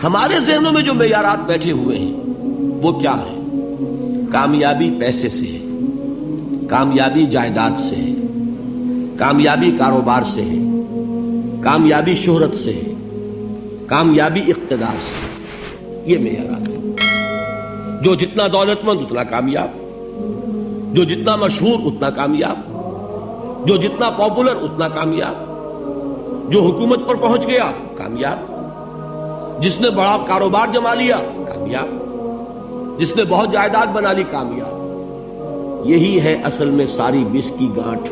ہمارے ذہنوں میں جو معیارات بیٹھے ہوئے ہیں وہ کیا ہے؟ کامیابی پیسے سے ہے، کامیابی جائیداد سے ہے، کامیابی کاروبار سے ہے، کامیابی شہرت سے ہے، کامیابی اقتدار سے ہے۔ یہ معیارات ہیں۔ جو جتنا دولت مند اتنا کامیاب، جو جتنا مشہور اتنا کامیاب، جو جتنا پاپولر اتنا کامیاب، جو حکومت پر پہنچ گیا کامیاب، جس نے بڑا کاروبار جما لیا کامیاب، جس نے بہت جائیداد بنا لی کامیاب۔ یہی ہے اصل میں ساری بس کی گانٹھ۔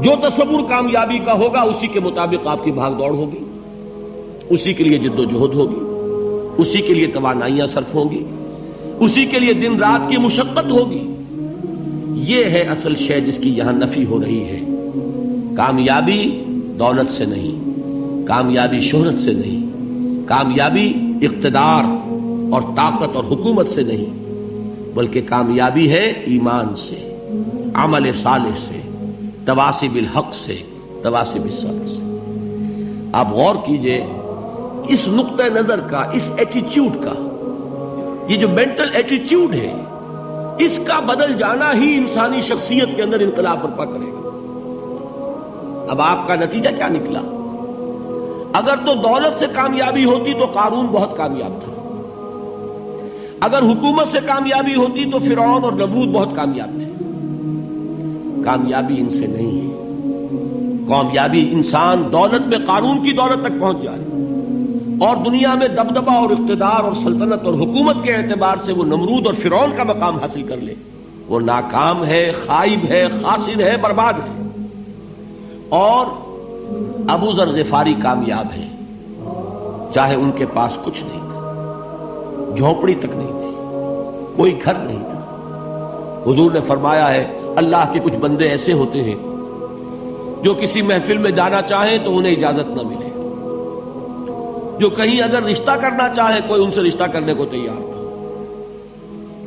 جو تصور کامیابی کا ہوگا اسی کے مطابق آپ کی بھاگ دوڑ ہوگی، اسی کے لیے جد و جہد ہوگی، اسی کے لیے توانائیاں صرف ہوں گی، اسی کے لیے دن رات کی مشقت ہوگی۔ یہ ہے اصل شے جس کی یہاں نفی ہو رہی ہے۔ کامیابی دولت سے نہیں، کامیابی شہرت سے نہیں، کامیابی اقتدار اور طاقت اور حکومت سے نہیں، بلکہ کامیابی ہے ایمان سے، عمل صالح سے، تواصی بالحق سے، تواصی بالصبر سے۔ آپ غور کیجئے اس نقطہ نظر کا، اس ایٹیچیوڈ کا، یہ جو مینٹل ایٹیچیوڈ ہے، اس کا بدل جانا ہی انسانی شخصیت کے اندر انقلاب برپا کرے گا۔ اب آپ کا نتیجہ کیا نکلا؟ اگر تو دولت سے کامیابی ہوتی تو قارون بہت کامیاب تھا، اگر حکومت سے کامیابی ہوتی تو فرعون اور نمرود بہت کامیاب تھے۔ کامیابی ان سے نہیں ہے۔ کامیابی انسان دولت میں قارون کی دولت تک پہنچ جائے اور دنیا میں دبدبہ اور اقتدار اور سلطنت اور حکومت کے اعتبار سے وہ نمرود اور فرعون کا مقام حاصل کر لے، وہ ناکام ہے، خائب ہے، خاسر ہے، برباد ہے۔ اور ابو ذر غفاری کامیاب ہے، چاہے ان کے پاس کچھ نہیں تھا، جھونپڑی تک نہیں تھی، کوئی گھر نہیں تھا۔ حضور نے فرمایا ہے اللہ کے کچھ بندے ایسے ہوتے ہیں جو کسی محفل میں جانا چاہیں تو انہیں اجازت نہ ملے، جو کہیں اگر رشتہ کرنا چاہے کوئی ان سے رشتہ کرنے کو تیار نہ،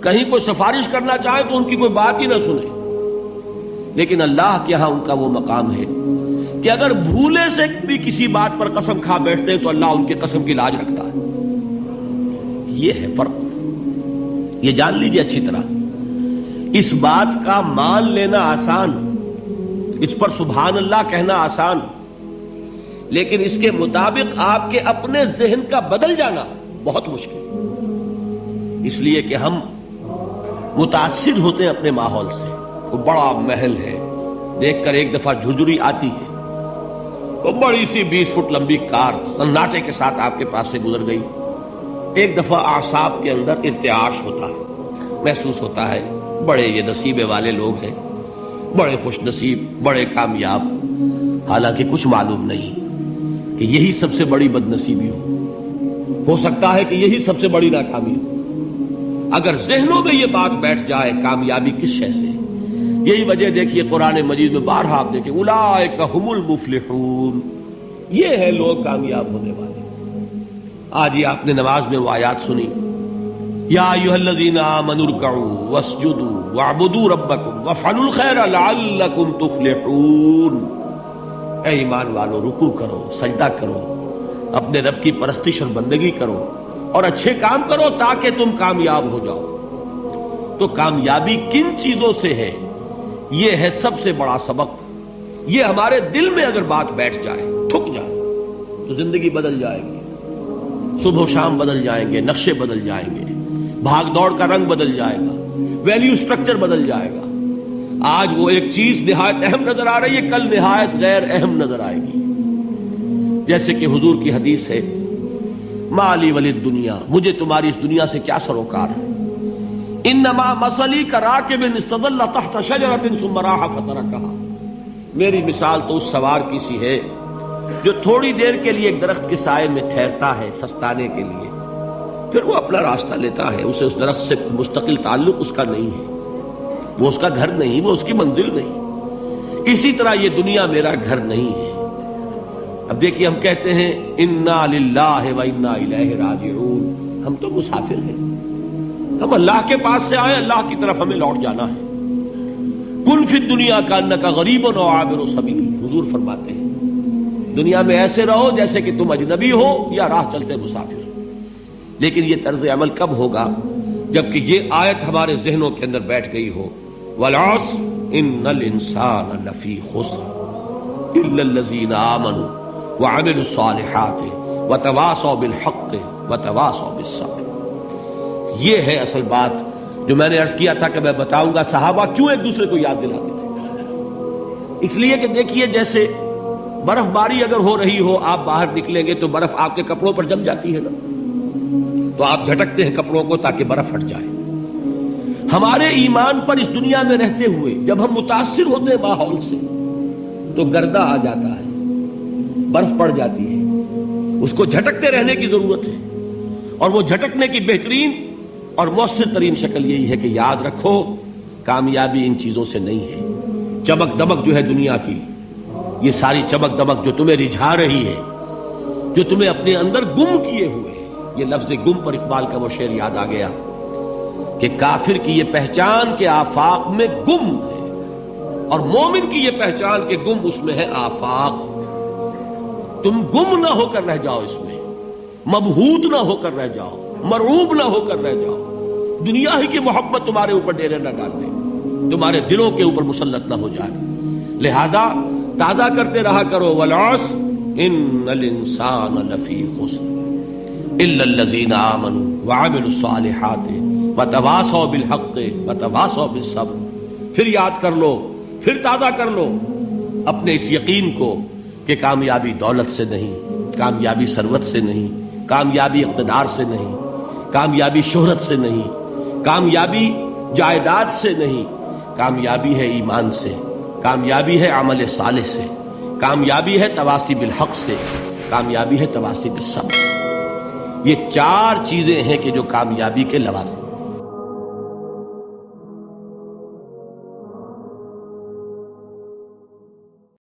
کہیں کوئی سفارش کرنا چاہے تو ان کی کوئی بات ہی نہ سنے۔ لیکن اللہ کے ہاں ان کا وہ مقام ہے کہ اگر بھولے سے بھی کسی بات پر قسم کھا بیٹھتے ہیں تو اللہ ان کی قسم کی لاج رکھتا ہے۔ یہ ہے فرق، یہ جان لیجیے اچھی طرح۔ اس بات کا مان لینا آسان، اس پر سبحان اللہ کہنا آسان، لیکن اس کے مطابق آپ کے اپنے ذہن کا بدل جانا بہت مشکل، اس لیے کہ ہم متاثر ہوتے ہیں اپنے ماحول سے۔ وہ بڑا محل ہے، دیکھ کر ایک دفعہ جھجری آتی ہے، وہ بڑی سی 20 فٹ لمبی کار سناٹے کے ساتھ آپ کے پاس سے گزر گئی، ایک دفعہ اعصاب کے اندر ارتعاش ہوتا ہے، محسوس ہوتا ہے بڑے یہ نصیبے والے لوگ ہیں، بڑے خوش نصیب، بڑے کامیاب، حالانکہ کچھ معلوم نہیں کہ یہی سب سے بڑی بد نصیبی ہو سکتا ہے کہ یہی سب سے بڑی ناکامی ہو۔ اگر ذہنوں میں یہ بات بیٹھ جائے کامیابی کس شے سے، یہی وجہ دیکھیے قرآن مجید میں بارہا آپ دیکھیں اولئک هم المفلحون، یہ ہے لوگ کامیاب ہونے والے۔ آج یہ آپ نے نماز میں وہ آیات سنی، یا ایھا الذین آمنوا ارکعوا واسجدوا واعبدوا ربکم وافعلوا الخیر لعلکم تفلحون۔ اے ایمان والو، رکوع کرو، سجدہ کرو، اپنے رب کی پرستش اور بندگی کرو اور اچھے کام کرو تاکہ تم کامیاب ہو جاؤ۔ تو کامیابی کن چیزوں سے ہے؟ یہ ہے سب سے بڑا سبق۔ یہ ہمارے دل میں اگر بات بیٹھ جائے، ٹھک جائے، تو زندگی بدل جائے گی، صبح و شام بدل جائیں گے، نقشے بدل جائیں گے، بھاگ دوڑ کا رنگ بدل جائے گا، ویلیو سٹرکچر بدل جائے گا۔ آج وہ ایک چیز نہایت اہم نظر آ رہی ہے، کل نہایت غیر اہم نظر آئے گی۔ جیسے کہ حضور کی حدیث ہے، مالی ولی الدنیا، مجھے تمہاری اس دنیا سے کیا سروکار ہے، انما مثلی کراکب استظل تحت شجرۃ ثم راح فترکها، میری مثال تو اس سوار کی سی ہے جو تھوڑی دیر کے لیے ایک درخت کے سائے میں ٹھہرتا ہے سستانے کے لیے، پھر وہ اپنا راستہ لیتا ہے، اسے اس درخت سے مستقل تعلق اس کا نہیں ہے، وہ اس کا گھر نہیں، وہ اس کی منزل نہیں۔ اسی طرح یہ دنیا میرا گھر نہیں ہے۔ اب دیکھیے ہم کہتے ہیں انا للہ و انا الیہ راجعون، ہم تو مسافر ہیں، ہم اللہ کے پاس سے آئے، اللہ کی طرف ہمیں لوٹ جانا ہے۔ کن فی الدنیا کانک غریب و عابر سبیل، حضور فرماتے ہیں دنیا میں ایسے رہو جیسے کہ تم اجنبی ہو یا راہ چلتے مسافر ہو. لیکن یہ طرز عمل کب ہوگا؟ جبکہ یہ آیت ہمارے ذہنوں کے اندر بیٹھ گئی ہو. والعصر ان الانسان لفی خسر الا الذین آمنوا وعملوا الصالحات وتواصوا بالحق وتواصوا بالصبر. یہ ہے اصل بات جو میں نے عرض کیا تھا کہ میں بتاؤں گا صحابہ کیوں ایک دوسرے کو یاد دلاتے تھے. اس لیے کہ دیکھیے جیسے برف باری اگر ہو رہی ہو، آپ باہر نکلیں گے تو برف آپ کے کپڑوں پر جم جاتی ہے نا، تو آپ جھٹکتے ہیں کپڑوں کو تاکہ برف ہٹ جائے. ہمارے ایمان پر اس دنیا میں رہتے ہوئے جب ہم متاثر ہوتے ہیں ماحول سے تو گردہ آ جاتا ہے، برف پڑ جاتی ہے، اس کو جھٹکتے رہنے کی ضرورت ہے. اور وہ جھٹکنے کی بہترین اور مؤثر ترین شکل یہی ہے کہ یاد رکھو کامیابی ان چیزوں سے نہیں ہے. چمک دمک جو ہے دنیا کی، یہ ساری چمک دمک جو تمہیں رجھا رہی ہے، جو تمہیں اپنے اندر گم کیے ہوئے ہے. یہ لفظ گم پر اقبال کا وہ شعر یاد آ گیا کہ کافر کی یہ پہچان کے آفاق میں گم ہے، اور مومن کی یہ پہچان کے گم اس میں ہے آفاق. تم گم نہ ہو کر رہ جاؤ، اس میں مبہوت نہ ہو کر رہ جاؤ، مرعوب نہ ہو کر رہ جاؤ. دنیا ہی کی محبت تمہارے اوپر ڈیرے نہ ڈال دے، تمہارے دلوں کے اوپر مسلط نہ ہو جائے. لہذا تازہ کرتے رہا کرو والعصر ان الانسان لفی خسر الا الذین آمنوا وعملوا الصالحات وتواصوا بالحق وتواصوا بالصبر. پھر یاد کر لو، پھر تازہ کر لو اپنے اس یقین کو کہ کامیابی دولت سے نہیں، کامیابی ثروت سے نہیں، کامیابی اقتدار سے نہیں، کامیابی شہرت سے نہیں، کامیابی جائیداد سے نہیں، کامیابی ہے ایمان سے، کامیابی ہے عمل صالح سے، کامیابی ہے تواصی بالحق سے، کامیابی ہے تواصی بالصبر. یہ چار چیزیں ہیں کہ جو کامیابی کے لوازم